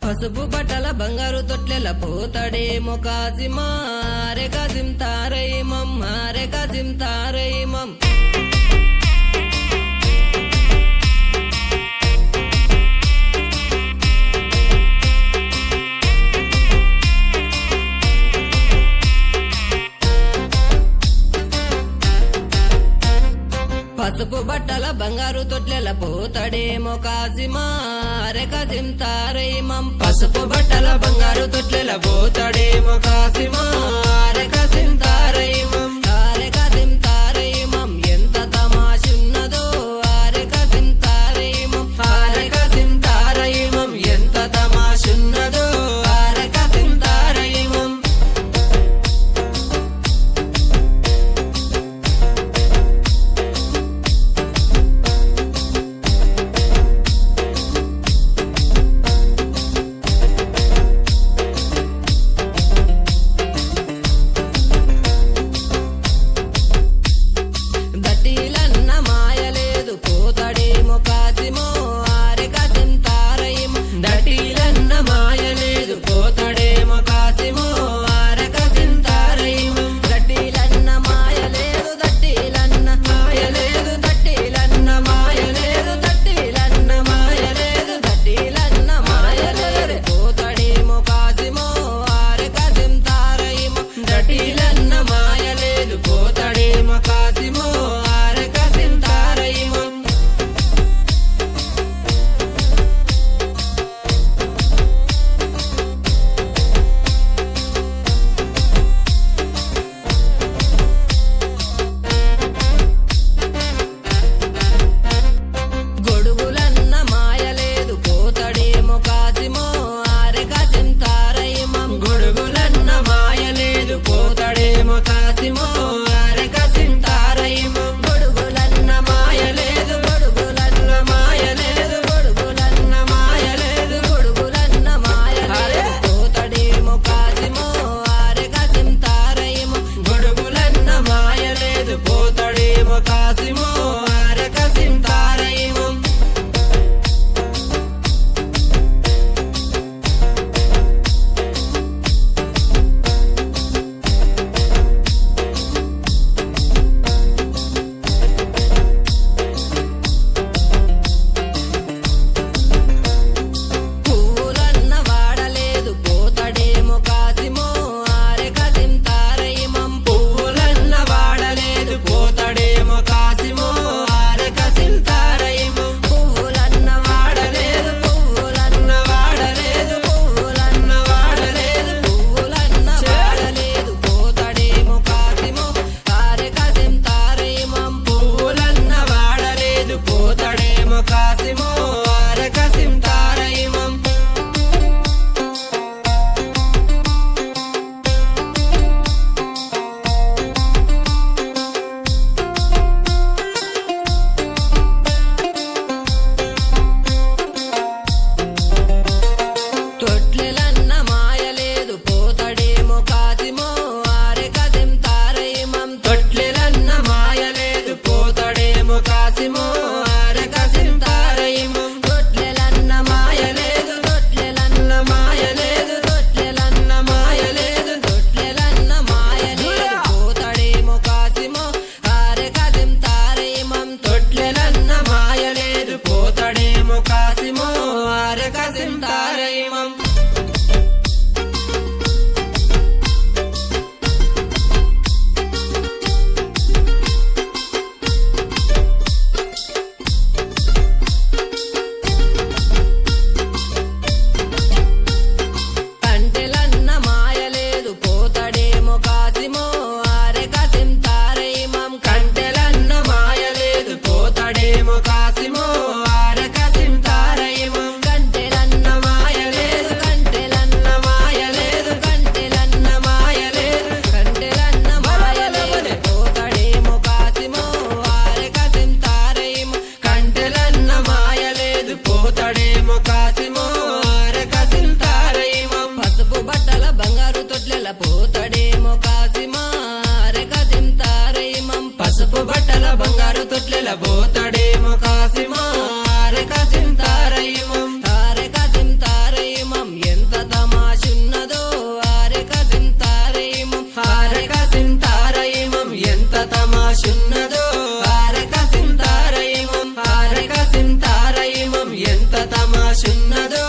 పసుపు బట్టల బంగారు తొట్లెల పోతాడేమో కాసిమా రే కాసిం తారయిమం రే కాసిం తారయిమం పసుపు బట్టల బంగారు తొట్లెల పోతాడేమో కాసిమా రే కాసిం తారయిమం పసుపు బట్టల బంగారు తొట్లెల పోతాడేమో కాసిమా రే కాసిం తారయిమం రే కాసిం తారయిమం ఎంత తమాషున్నదో రే కాసిం తారయిమం రే కాసిం తారయిమం ఎంత తమాషున్నదో రే కాసిం తారయిమం దట్టిలన్న మాయలేదు పోతాడేమో కాసిమో రే కాసిం తారయిమం దట్టిలన్న మాయలేదు పోతాడేమో కాసిమో రే కాసిం తారయిమం దట్టిలన్న మాయలేదు దట్టిలన్న మాయలేదు దట్టిలన్న మాయలేదు దట్టిలన్న మాయలేదు దట్టిలన్న మాయలేదు పోతాడేమో కాసిమో రే కాసిం తారయిమం దట్టిలన్న మాయలేదు పోతాడేమో కాసిమో రే కాసిం తారయిమం గొడుగులన్న మాయలేదు పోతాడేమో కాసిమో రే కాసిం తారయిమం గొడుగులన్న మాయలేదు పోతాడేమో కాసిమో రే కాసిం తారయిమం గొడుగులన్న మాయలేదు గొడుగులన్న మాయలేదు గొడుగులన్న మాయలేదు గొడుగులన్న మాయలేదు పోతాడేమో కాసిమో రే కాసిం తారయిమం గొడుగులన్న మాయలేదు పోతాడేమో కాసిమో రే కాసిం తారయిమం పువ్వులన్న వాడలేదు పోతాడేమో కాసిమో రే కాసిం తారయిమం పువ్వులన్న వాడలేదు పోతాడేమో కాసిమో రే కాసిం తారయిమం పువ్వులన్న వాడలేదు పువ్వులన్న వాడలేదు పువ్వులన్న వాడలేదు పువ్వులన్న వాడలేదు పోతాడేమో కాసిమో రే కాసిం తారయిమం పువ్వులన్న వాడలేదు పోతాడేమో కాసిమో రే కాసిం తారయిమం తొట్లెలన్న మాయలేదు పోతాడేమో కాసిమో రే కాసిం తారయిమం తొట్లెలన్న మాయలేదు పోతాడేమో కాసిమో రే కాసిం తారయిమం తొట్లెలన్న మాయలేదు తొట్లెలన్న మాయలేదు తొట్లెలన్న మాయలేదు తొట్లెలన్న మాయలేదు పోతాడేమో కాసిమో రే కాసిం తారయిమం తొట్లెలన్న మాయలేదు పోతాడేమో కాసిమో రే కాసిం తారయిమం కంటెలన్న మాయలేదు పోతాడేమో కాసిమో రే కాసిం తారయిమం కంటెలన్న మాయలేదు పోతాడేమో కాసిమో రే కాసిం తారయిమం కంటెలన్న మాయలేదు కంటెలన్న మాయలేదు కంటెలన్న మాయలేదు కంటెలన్న మాయలేదు పోతాడేమో కాసిమో రే కాసిం తారయిమం కంటెలన్న మాయలేదు పోతాడేమో కాసిమో రే కాసిం తారయిమం పసుపు బట్టల బంగారు తొట్లెల పోతాడేమో కాసిమా రే కాసిం తారయిమం పసుపు బట్టల బంగారు తొట్లెల పోతాడేమో కాసిమా రే కాసిం తారయిమం రే కాసిం తారయిమం తమాషున్నదో ఆరే కసిం తారయిమం ఆరే కసిం తారయిమం ఎంత తమాషున్నదో